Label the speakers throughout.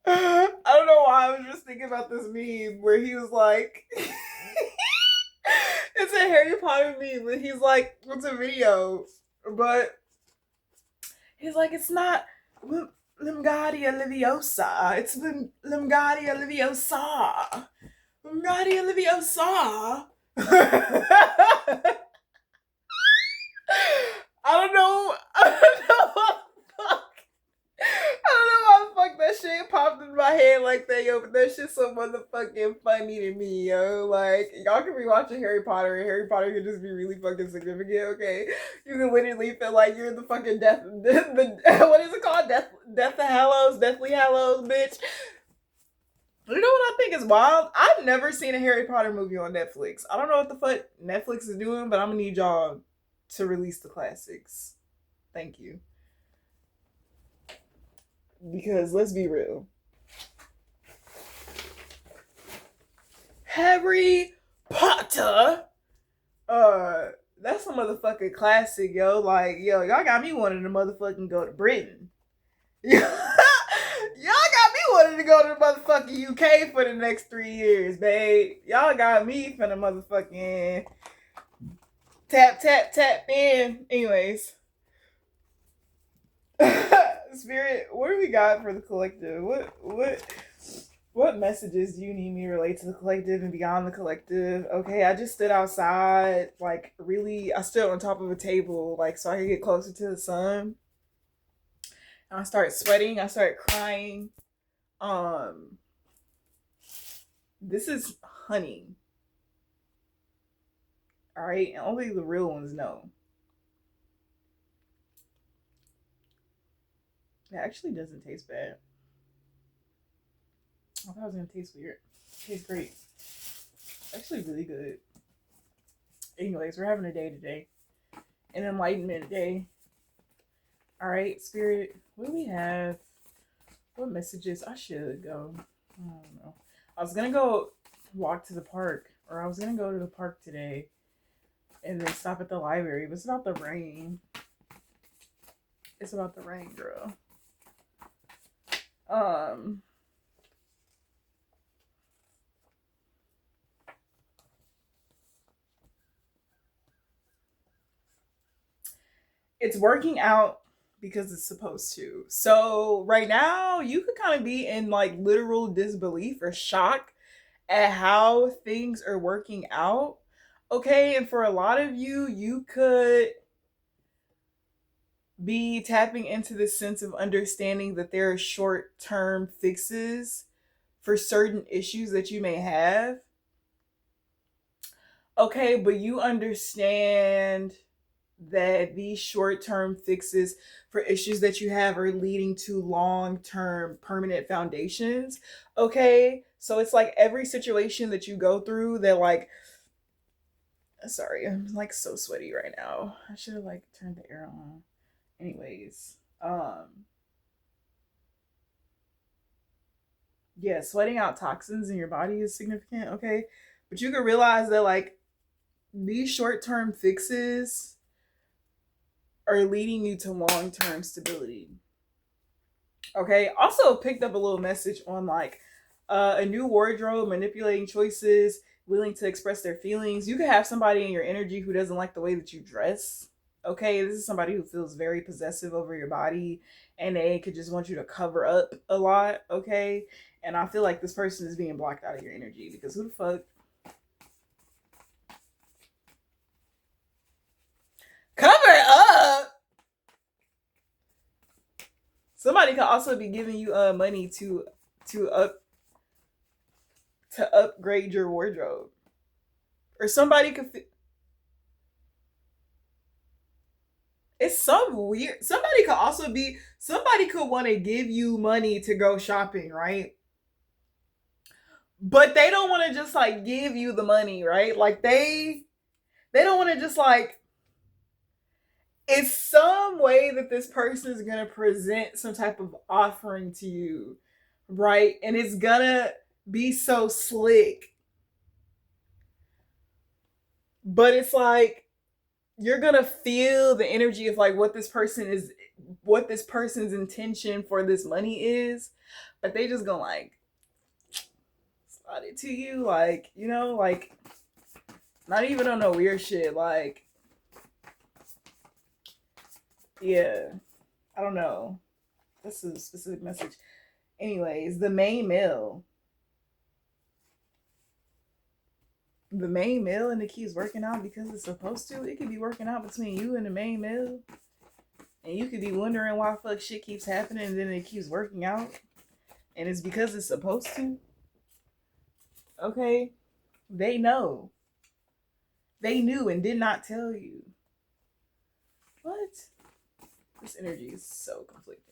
Speaker 1: I don't know why I was just thinking about this meme where he was like, it's a Harry Potter meme, but he's like, it's a video, but he's like, it's not Limgardia Leviosa, it's Limgardia Leviosa. Limgardia Leviosa. I don't know. I don't know what the fuck. I don't know why the fuck that shit popped in my head like that, yo. But that shit's so motherfucking funny to me, yo. Like, y'all can be watching Harry Potter, and Harry Potter can just be really fucking significant, okay? You can literally feel like you're in the fucking what is it called? Death Hallows, Deathly Hallows, bitch. You know what I think is wild? I've never seen a Harry Potter movie on Netflix. I don't know what the fuck Netflix is doing, but I'm gonna need y'all to release the classics. Thank you. Because let's be real. Harry Potter. That's a motherfucking classic, yo. Like, yo, y'all got me wanting to motherfucking go to Britain. Y'all got me wanting to go to the motherfucking UK for the next 3 years, babe. Y'all got me finna motherfucking tap in. Anyways. Spirit, what do we got for the collective? What messages do you need me to relate to the collective and beyond the collective? Okay, I just stood outside, like really I stood on top of a table, like so I could get closer to the sun. And I started sweating, I started crying. Um this is honey. Alright, and only the real ones know. It actually doesn't taste bad. I thought it was gonna taste weird. It tastes great. Actually really good. Anyways, we're having a day today. An enlightenment day. Alright, Spirit, what do we have? What messages? I should go. I don't know. I was gonna go walk to the park, or I was gonna go to the park today and then stop at the library, but it's about the rain. It's about the rain, girl. It's working out because it's supposed to. So right now, you could kind of be in like literal disbelief or shock at how things are working out. Okay, and for a lot of you, you could be tapping into this sense of understanding that there are short term fixes for certain issues that you may have. Okay, but you understand that these short term fixes for issues that you have are leading to long term permanent foundations. Okay, so it's like every situation that you go through that, like, sorry, I'm like so sweaty right now. I should have like turned the air on. Anyways, yeah, sweating out toxins in your body is significant, okay? But you can realize that like these short-term fixes are leading you to long-term stability. Okay? Also picked up a little message on like a new wardrobe, manipulating choices, willing to express their feelings. You could have somebody in your energy who doesn't like the way that you dress. Okay, this is somebody who feels very possessive over your body and they could just want you to cover up a lot, okay? And I feel like this person is being blocked out of your energy because who the fuck? Cover up? Somebody could also be giving you money to up to upgrade your wardrobe. Or somebody could it's some weird somebody could also be somebody could want to give you money to go shopping, right? But they don't want to just like give you the money, right? Like they don't want to just like it's some way that this person is going to present some type of offering to you, right? And it's going to be so slick. But it's like you're going to feel the energy of like what this person is what this person's intention for this money is, but they just gonna like slide it to you, like, you know, like not even on no weird shit, like, yeah, I don't know. That's a specific message. Anyways, the main male. The main male and it keeps working out because it's supposed to. It could be working out between you and the main male. And you could be wondering why fuck shit keeps happening and then it keeps working out. And it's because it's supposed to. Okay? They know. They knew and did not tell you. What? This energy is so conflicting.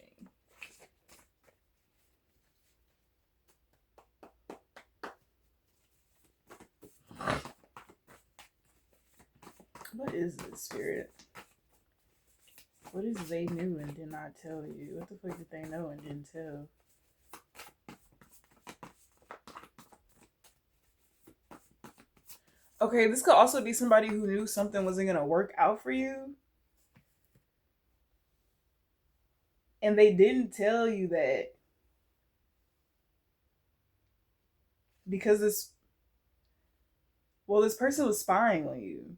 Speaker 1: What is this, Spirit? What is they knew and did not tell you? What the fuck did they know and didn't tell? Okay, this could also be somebody who knew something wasn't going to work out for you. And they didn't tell you that. Because this person was spying on you.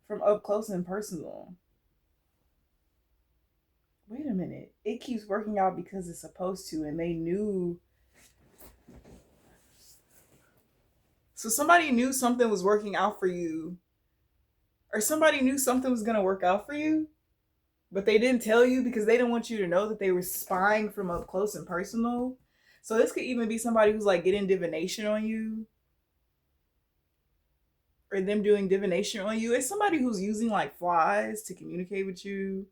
Speaker 1: From up close and personal. Wait a minute. It keeps working out because it's supposed to, and they knew. So somebody knew something was working out for you. Or somebody knew something was going to work out for you, but they didn't tell you because they didn't want you to know that they were spying from up close and personal. So this could even be somebody who's like getting divination on you. Or them doing divination on you. It's somebody who's using like flies to communicate with you.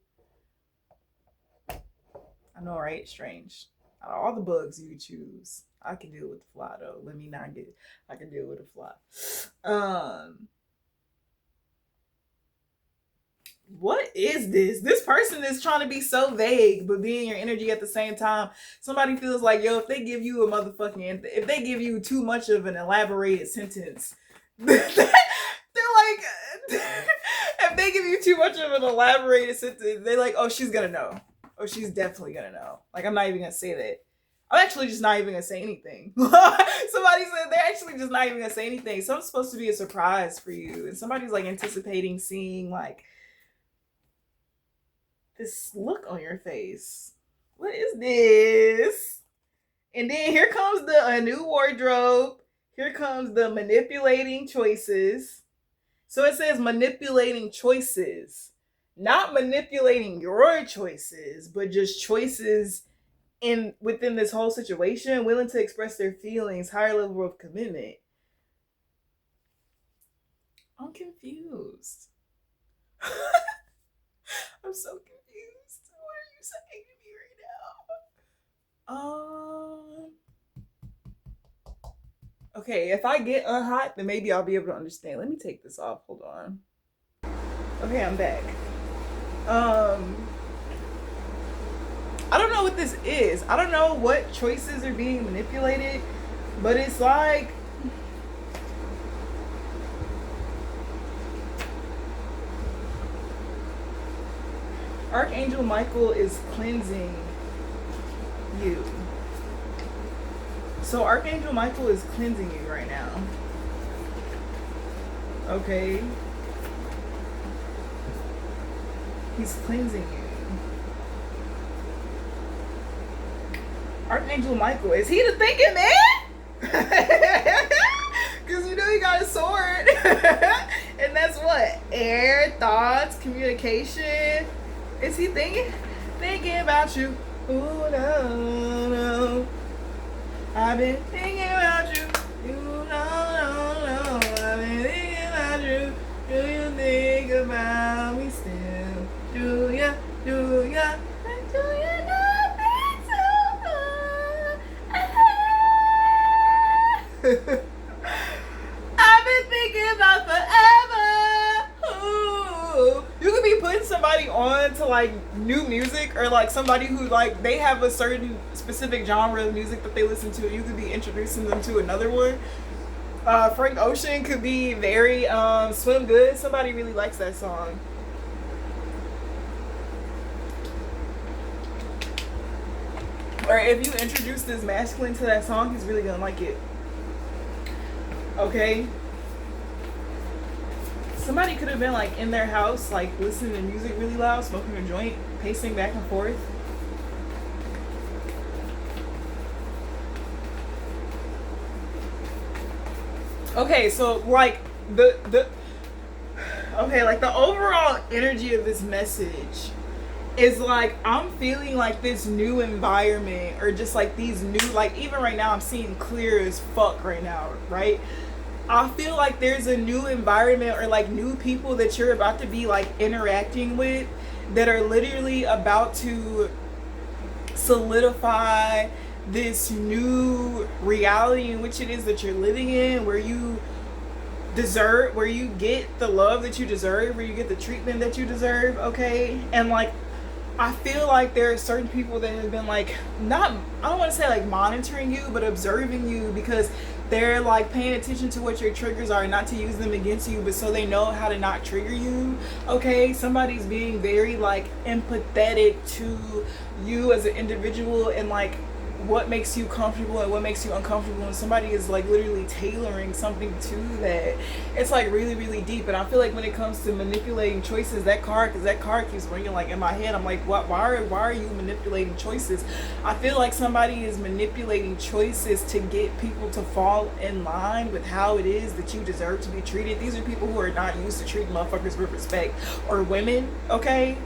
Speaker 1: I know, right? Strange. Out of all the bugs you could choose, I can deal with the fly though. Let me not get. I can deal with the fly. What is this? This person is trying to be so vague, but be in your energy at the same time. Somebody feels like, yo, if they give you if they give you too much of an elaborated sentence, they're like, if they give you too much of an elaborated sentence, they're like, oh, she's gonna know. Oh, she's definitely gonna know. Like, I'm not even gonna say that. I'm actually just not even gonna say anything. Somebody said they're actually just not even gonna say anything. Something's supposed to be a surprise for you. And somebody's like anticipating seeing like this look on your face. What is this? And then here comes a new wardrobe. Here comes the manipulating choices. So it says manipulating choices. Not manipulating your choices, but just choices within this whole situation, willing to express their feelings, higher level of commitment. I'm confused. I'm so confused. What are you saying to me right now? Okay, if I get unhot, then maybe I'll be able to understand. Let me take this off. Hold on. Okay, I'm back. I don't know what this is. I don't know what choices are being manipulated, but it's like Archangel Michael is cleansing you. So Archangel Michael is cleansing you right now. Okay. He's cleansing you. Archangel Michael, is he the thinking man? Because you know he got a sword. And that's what? Air, thoughts, communication. Is he thinking about you? Oh, no, no. I've been thinking about you. You no. I've been thinking about you. Do you think about me still? Do ya? Do ya? Do you not think so? I've been thinking about forever. Ooh. You could be putting somebody on to like new music, or like somebody who like they have a certain specific genre of music that they listen to. You could be introducing them to another one. Frank Ocean could be very Swim Good. Somebody really likes that song. or if you introduce this masculine to that song, he's really gonna like it. Okay? Somebody could have been like in their house, like listening to music really loud, smoking a joint, pacing back and forth. Okay, so like the okay, like the overall energy of this message is like I'm feeling like this new environment, or just like these new, like even right now I'm seeing clear as fuck right now, right? I feel like there's a new environment, or like new people that you're about to be like interacting with, that are literally about to solidify this new reality in which it is that you're living in, where you deserve, where you get the love that you deserve, where you get the treatment that you deserve, okay? And like I feel like there are certain people that have been like, not, I don't want to say like monitoring you, but observing you, because they're like paying attention to what your triggers are, not to use them against you, but so they know how to not trigger you, okay? Somebody's being very like empathetic to you as an individual, and like what makes you comfortable and what makes you uncomfortable, and somebody is like literally tailoring something to that. It's like really, really deep. And I feel like when it comes to manipulating choices, that card, because that card keeps ringing like in my head, I'm like, what, why are you manipulating choices? I feel like somebody is manipulating choices to get people to fall in line with how it is that you deserve to be treated. These are people who are not used to treating motherfuckers with respect, or women, okay?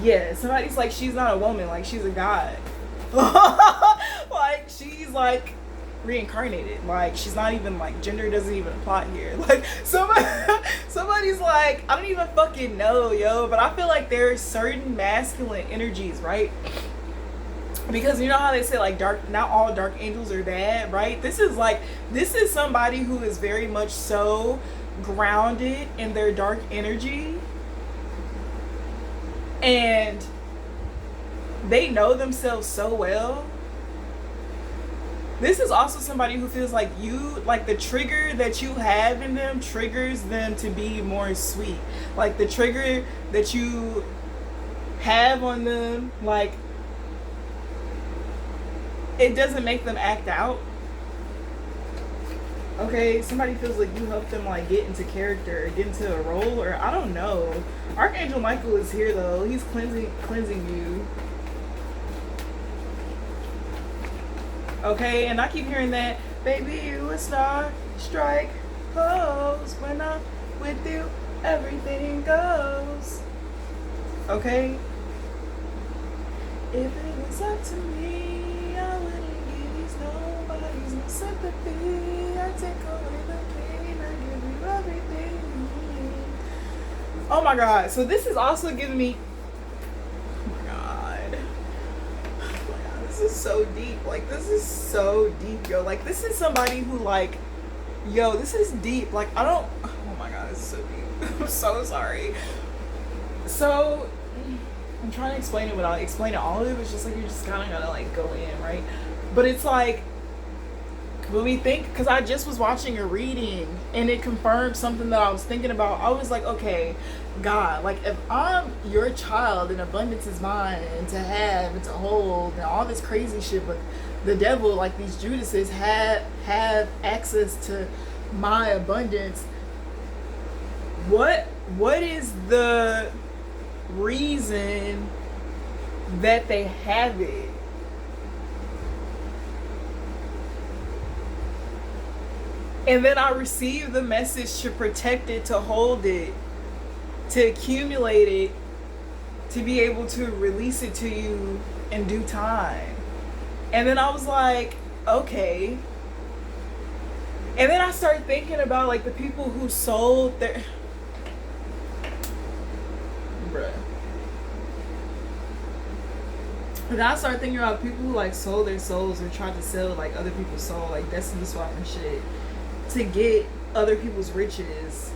Speaker 1: Yeah, somebody's like, she's not a woman, like she's a god. Like she's like reincarnated, like she's not even, like gender doesn't even apply here. Like somebody's like, I don't even fucking know, yo, but I feel like there are certain masculine energies, right? Because you know how they say like dark, not all dark angels are bad, right? This is somebody who is very much so grounded in their dark energy, and they know themselves so well. This is also somebody who feels like you, like the trigger that you have in them triggers them to be more sweet. Like the trigger that you have on them, like it doesn't make them act out. Okay, somebody feels like you help them like get into character, get into a role, or I don't know. Archangel Michael is here though. He's cleansing you. Okay, and I keep hearing that, baby, you a star, strike pose. When I'm with you, everything goes. Okay? If it was up to me, I wouldn't give these nobody's no sympathy. I take away the pain, I give you everything. Oh my god, so this is also giving me, oh my god, this is so deep. Like this is so deep, yo. Like this is somebody who like, yo, this is deep. Like I don't, oh my god, this is so deep. I'm so sorry. So I'm trying to explain it without explaining all of it. It's just like you just kind of gotta like go in, right? But it's like when we think, because I just was watching a reading and it confirmed something that I was thinking about. I was like, okay, God, like if I'm your child and abundance is mine and to have and to hold and all this crazy shit, but the devil, like these Judases, have access to my abundance. What is the reason that they have it? And then I receive the message to protect it, to hold it, to accumulate it, to be able to release it to you in due time. And then I was like, okay. And then I started thinking about like the people who sold their, bruh. And I started thinking about people who like sold their souls or tried to sell like other people's soul, like destiny swap and shit, to get other people's riches.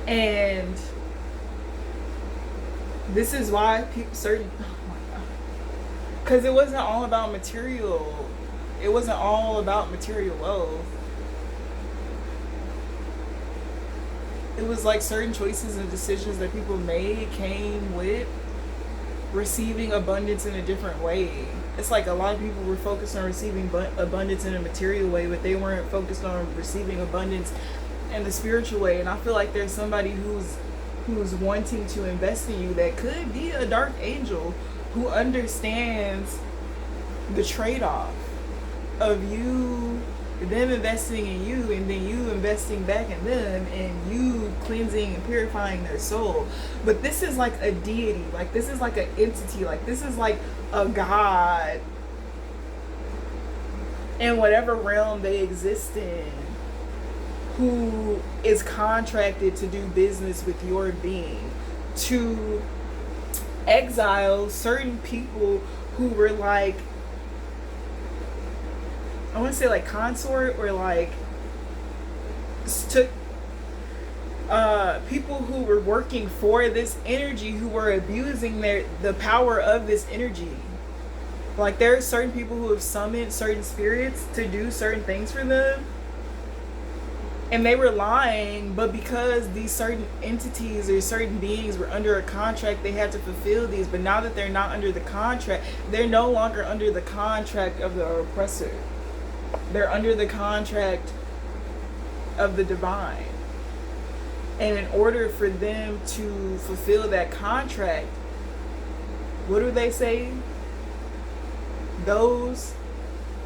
Speaker 1: And this is why people, certain, oh my god, because it wasn't all about material. It wasn't all about material wealth. It was like certain choices and decisions that people made came with receiving abundance in a different way. It's like a lot of people were focused on receiving abundance in a material way, but they weren't focused on receiving abundance in the spiritual way. And I feel like there's somebody who's wanting to invest in you that could be a dark angel who understands the trade-off of them investing in you, and then you investing back in them, and you cleansing and purifying their soul. But this is like a deity, like this is like an entity, like this is like a god in whatever realm they exist in, who is contracted to do business with your being, to exile certain people who were like, I want to say like consort, or like took people who were working for this energy, who were abusing the power of this energy. Like there are certain people who have summoned certain spirits to do certain things for them, and they were lying, but because these certain entities or certain beings were under a contract, they had to fulfill these. But now that they're not under the contract, they're no longer under the contract of the oppressor. They're under the contract of the divine. And in order for them to fulfill that contract, what do they say? Those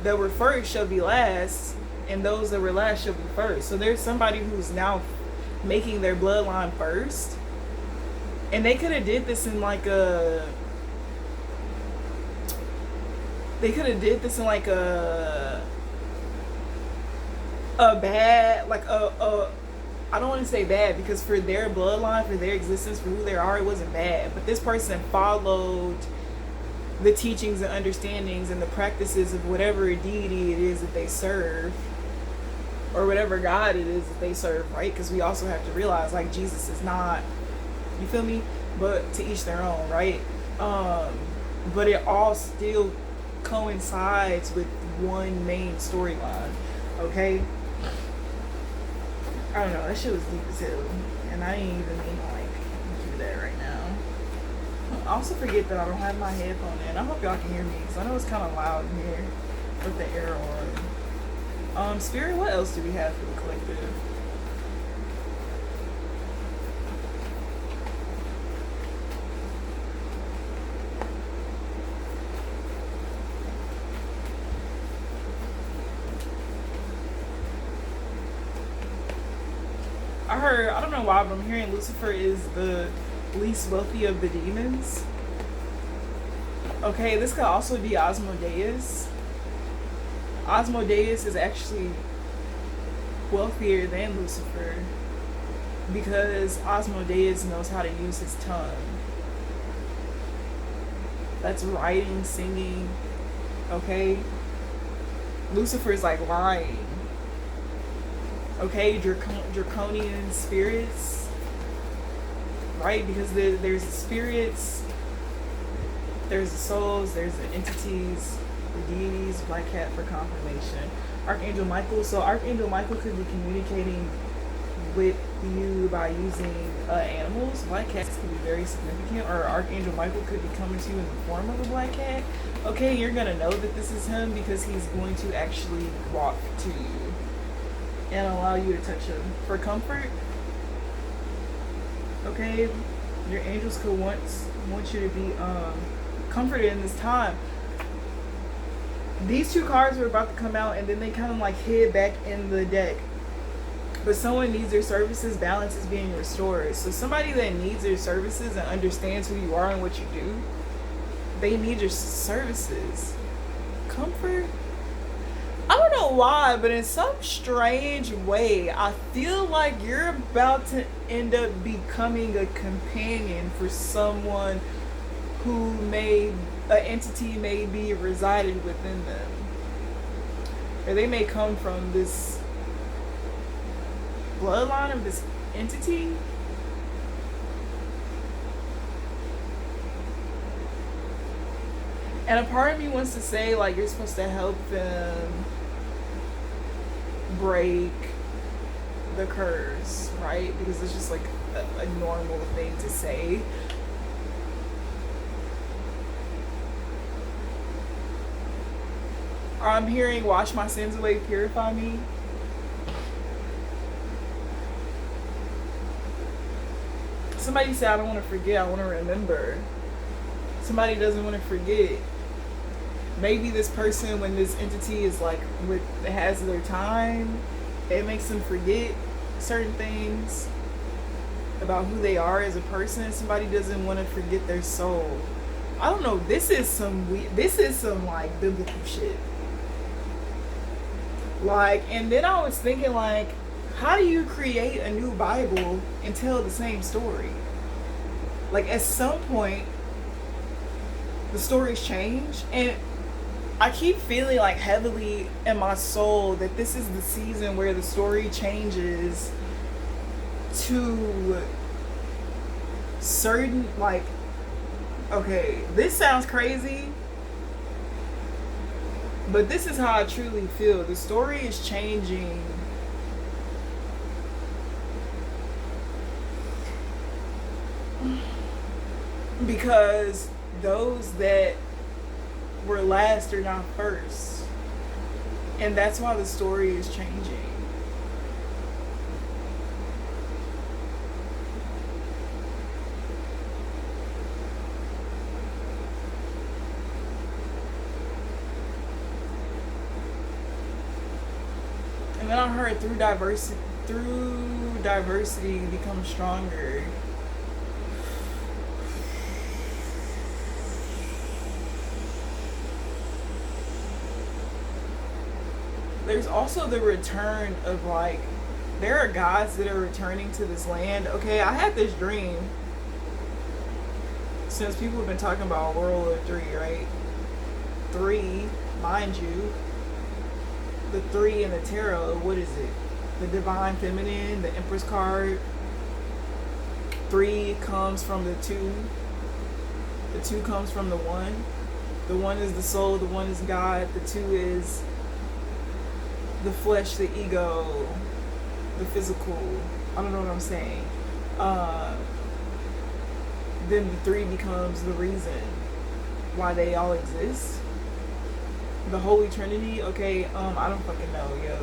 Speaker 1: that were first shall be last, and those that were last shall be first. So there's somebody who's now making their bloodline first. And they could have did this in like a... They could have did this in like a bad, like I don't want to say bad, because for their bloodline, for their existence, for who they are, it wasn't bad. But this person followed the teachings and understandings and the practices of whatever deity it is that they serve, or whatever God it is that they serve, right? Because we also have to realize, like, Jesus is not, you feel me? But to each their own, right? But it all still coincides with one main storyline, okay? I don't know, that shit was deep as hell, and I ain't even mean to like do that right now. I also forget that I don't have my headphone in. I hope y'all can hear me, because I know it's kind of loud in here with the air on. Spirit, what else do we have for the collective? I don't know why, but I'm hearing Lucifer is the least wealthy of the demons. Okay, this could also be Asmodeus. Asmodeus is actually wealthier than Lucifer, because Asmodeus knows how to use his tongue. That's writing, singing, okay? Lucifer is like lying. Okay, draconian spirits, right? Because there's the spirits, there's the souls, there's the entities, the deities. Black cat for confirmation. Archangel Michael. So Archangel Michael could be communicating with you by using animals. Black cats could be very significant, or Archangel Michael could be coming to you in the form of a black cat. Okay, you're gonna know that this is him because he's going to actually walk to you and allow you to touch him for comfort. Okay, your angels could want you to be comforted in this time. These two cards were about to come out, and then they kind of like hid back in the deck. But someone needs their services, balance is being restored. So somebody that needs their services and understands who you are and what you do, they need your services. Comfort. I don't know why, but in some strange way, I feel like you're about to end up becoming a companion for someone who an entity may be resided within them. Or they may come from this bloodline of this entity. And a part of me wants to say, like, you're supposed to help them break the curse, right? Because it's just like a normal thing to say. Or I'm hearing wash my sins away, purify me. Somebody said I don't want to forget, I want to remember. Somebody doesn't want to forget. Maybe this person, when this entity is like it has their time, it makes them forget certain things about who they are as a person. Somebody doesn't want to forget their soul. I don't know. This is some like biblical shit. Like, and then I was thinking, like, how do you create a new Bible and tell the same story? Like, at some point, the stories change, and I keep feeling like heavily in my soul that this is the season where the story changes to certain, like, okay, this sounds crazy, but this is how I truly feel. The story is changing because those that were last are now first. And that's why the story is changing. And then I heard through diversity become stronger. There's also the return of, like, there are gods that are returning to this land. Okay, I had this dream, since people have been talking about World War 3, right? 3, mind you, the 3 in the tarot, what is it? The Divine Feminine, the Empress card. 3 comes from the 2. The 2 comes from the 1. The 1 is the soul, the 1 is God, the 2 is the flesh, the ego, the physical. I don't know what I'm saying. Then the 3 becomes the reason why they all exist. The Holy Trinity. Okay, I don't fucking know, yo.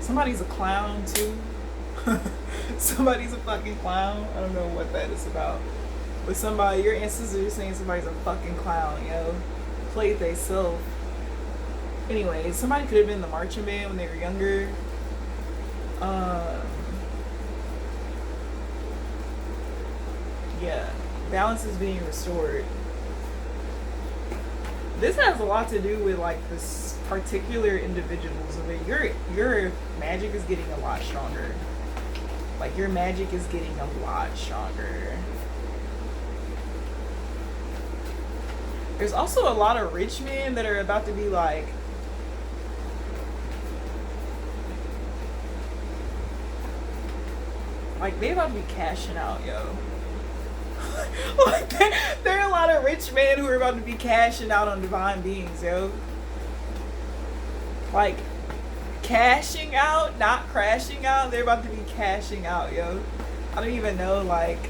Speaker 1: Somebody's a clown too. Somebody's a fucking clown. I don't know what that is about. But somebody, your ancestors are saying somebody's a fucking clown, yo. Played they self. Anyway, somebody could have been the marching band when they were younger. Yeah, balance is being restored. This has a lot to do with, like, this particular individuals. I mean, your magic is getting a lot stronger. Like, your magic is getting a lot stronger. There's also a lot of rich men that are about to be like, they about to be cashing out, yo. Like, there are a lot of rich men who are about to be cashing out on divine beings, yo. Like, cashing out, not crashing out. They're about to be cashing out, yo. I don't even know, like,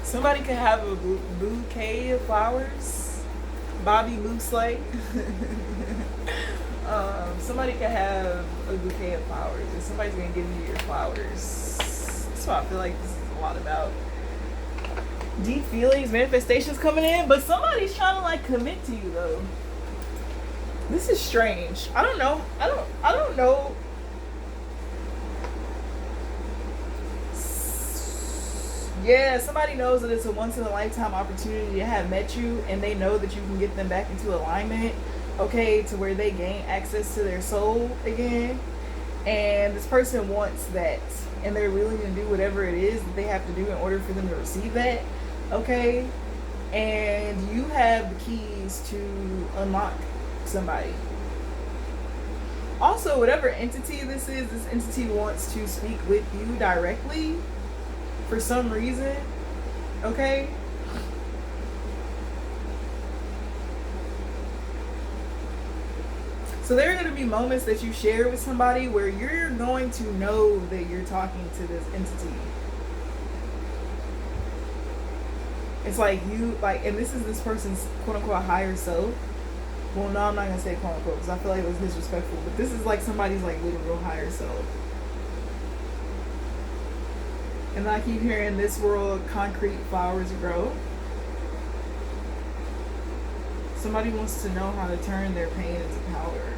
Speaker 1: somebody could have a bouquet of flowers. Bobby Mooslight. Somebody could have a bouquet of flowers, and somebody's gonna give you your flowers. That's what I feel like this is a lot about. Deep feelings, manifestations coming in, but somebody's trying to, like, commit to you, though. This is strange. I don't know. I don't know. Yeah, somebody knows that it's a once in a lifetime opportunity to have met you, and they know that you can get them back into alignment, okay, to where they gain access to their soul again. And this person wants that, and they're willing to do whatever it is that they have to do in order for them to receive that, okay? And you have the keys to unlock somebody. Also, whatever entity this is, this entity wants to speak with you directly for some reason, okay? So there are going to be moments that you share with somebody where you're going to know that you're talking to this entity. It's like you like, and this is this person's quote unquote higher self. Well, no, I'm not gonna say quote unquote because I feel like it was disrespectful. But this is like somebody's like literal higher self. And I keep hearing this world concrete flowers grow. Somebody wants to know how to turn their pain into power.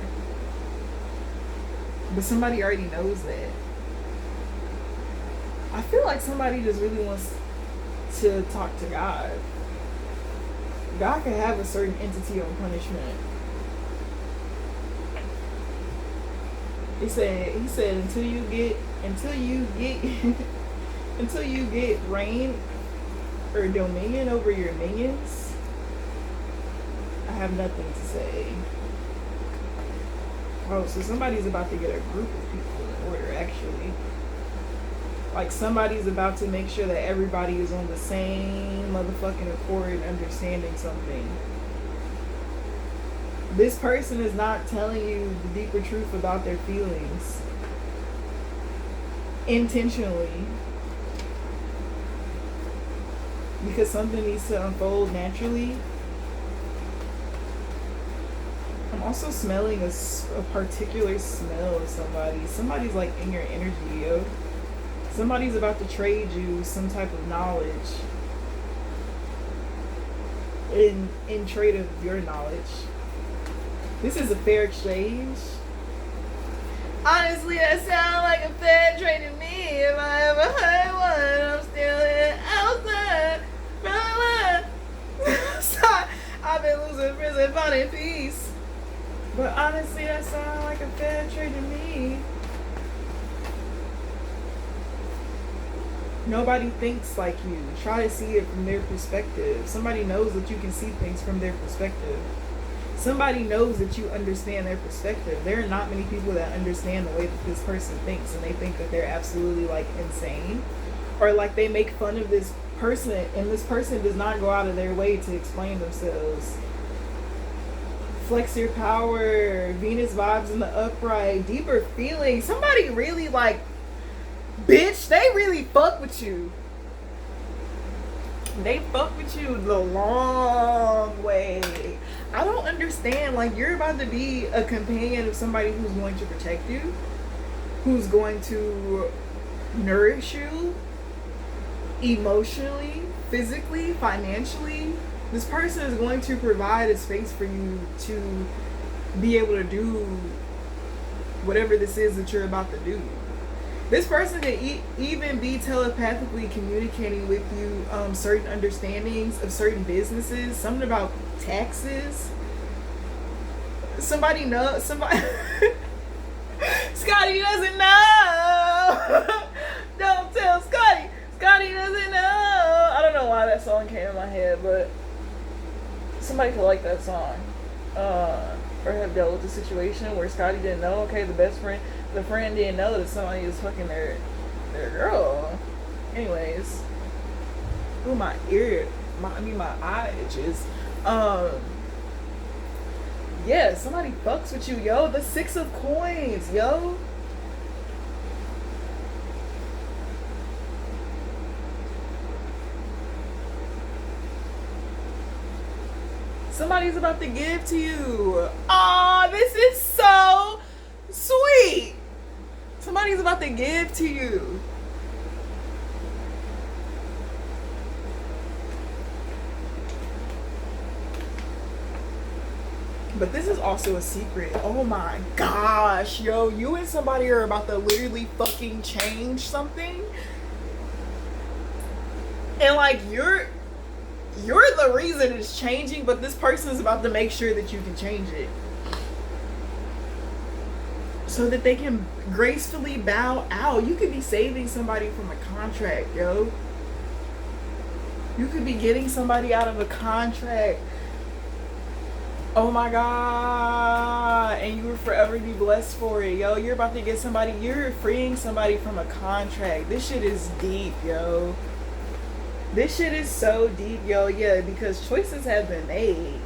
Speaker 1: But somebody already knows that. I feel like somebody just really wants to talk to God. God can have a certain entity on punishment. He said until you get until you get reign or dominion over your minions, I have nothing to say. Oh, so somebody's about to get a group of people in order, actually. Like somebody's about to make sure that everybody is on the same motherfucking accord and understanding something. This person is not telling you the deeper truth about their feelings intentionally, because something needs to unfold naturally. I'm also smelling a particular smell of somebody. Somebody's like in your energy, yo. Somebody's about to trade you some type of knowledge in trade of your knowledge. This is a fair exchange. Honestly, that sounds like a fair trade to me. If I ever heard one, I'm still outside. I've been losing prison, finding peace. But honestly, that sounds like a fair trade to me. Nobody thinks like you. Try to see it from their perspective. Somebody knows that you can see things from their perspective. Somebody knows that you understand their perspective. There are not many people that understand the way that this person thinks, and they think that they're absolutely like insane, or like they make fun of this person, and this person does not go out of their way to explain themselves. Flex your power. Venus vibes in the upright. Deeper feelings. Somebody really like, bitch, they really fuck with you. They fuck with you the long way. I don't understand. Like, you're about to be a companion of somebody who's going to protect you, who's going to nourish you emotionally, physically, financially. This person is going to provide a space for you to be able to do whatever this is that you're about to do. This person can even be telepathically communicating with you certain understandings of certain businesses, something about taxes. Somebody knows. Somebody. Scotty doesn't know. Don't tell Scotty. Scotty doesn't know. I don't know why that song came in my head, but somebody could like that song. Or have dealt with the situation where Scotty didn't know. Okay, the friend didn't know that somebody was fucking their girl. Anyways, ooh, my eye itches. Yeah, somebody fucks with you, yo. The 6 of coins, yo. Somebody's about to give to you. Aw, this is so sweet. Somebody's about to give to you. But this is also a secret. Oh my gosh, yo. You and somebody are about to literally fucking change something. And like, you're the reason it's changing, but this person is about to make sure that you can change it, so that they can gracefully bow out. You could be saving somebody from a contract, yo. You could be getting somebody out of a contract. Oh my God. And you will forever be blessed for it, yo. You're about to get somebody, you're freeing somebody from a contract. This shit is deep, yo. This shit is so deep, yo. Yeah, because choices have been made.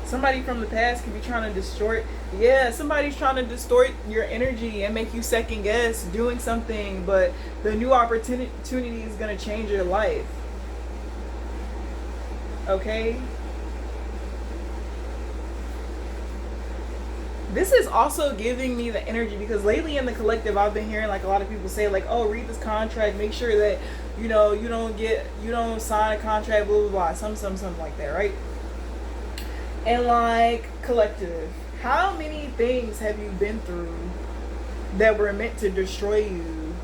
Speaker 1: Somebody from the past could be trying to distort. Yeah, somebody's trying to distort your energy and make you second guess doing something, but the new opportunity is going to change your life. Okay? This is also giving me the energy because lately in the collective I've been hearing like a lot of people say like, oh, read this contract, make sure that you don't sign a contract, blah blah blah, something like that, right? And like collective, how many things have you been through that were meant to destroy you,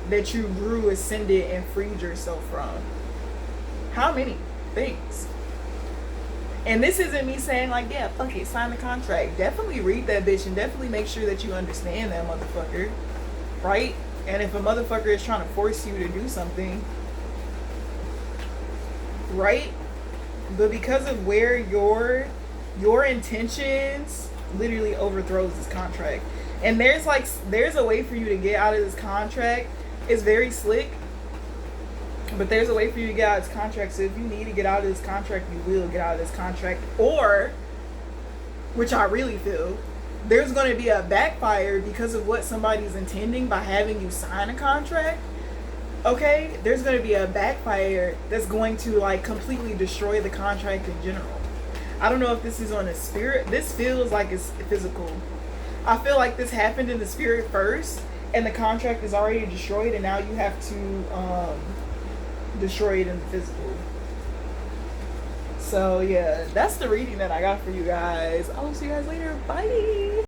Speaker 1: that you grew, ascended, and freed yourself from? How many things? And this isn't me saying like, yeah, fuck it, sign the contract. Definitely read that bitch and definitely make sure that you understand that motherfucker, right? And if a motherfucker is trying to force you to do something, right? But because of where your intentions literally overthrows this contract. And there's a way for you to get out of this contract. It's very slick, but there's a way for you to get out of this contract. So if you need to get out of this contract, you will get out of this contract. Or, which I really feel, there's going to be a backfire because of what somebody's intending by having you sign a contract. Okay? There's going to be a backfire that's going to like completely destroy the contract in general. I don't know if this is on a spirit. This feels like it's physical. I feel like this happened in the spirit first, and the contract is already destroyed, and now you have to destroy it in the physical. So yeah, that's the reading that I got for you guys. I'll see you guys later. Bye.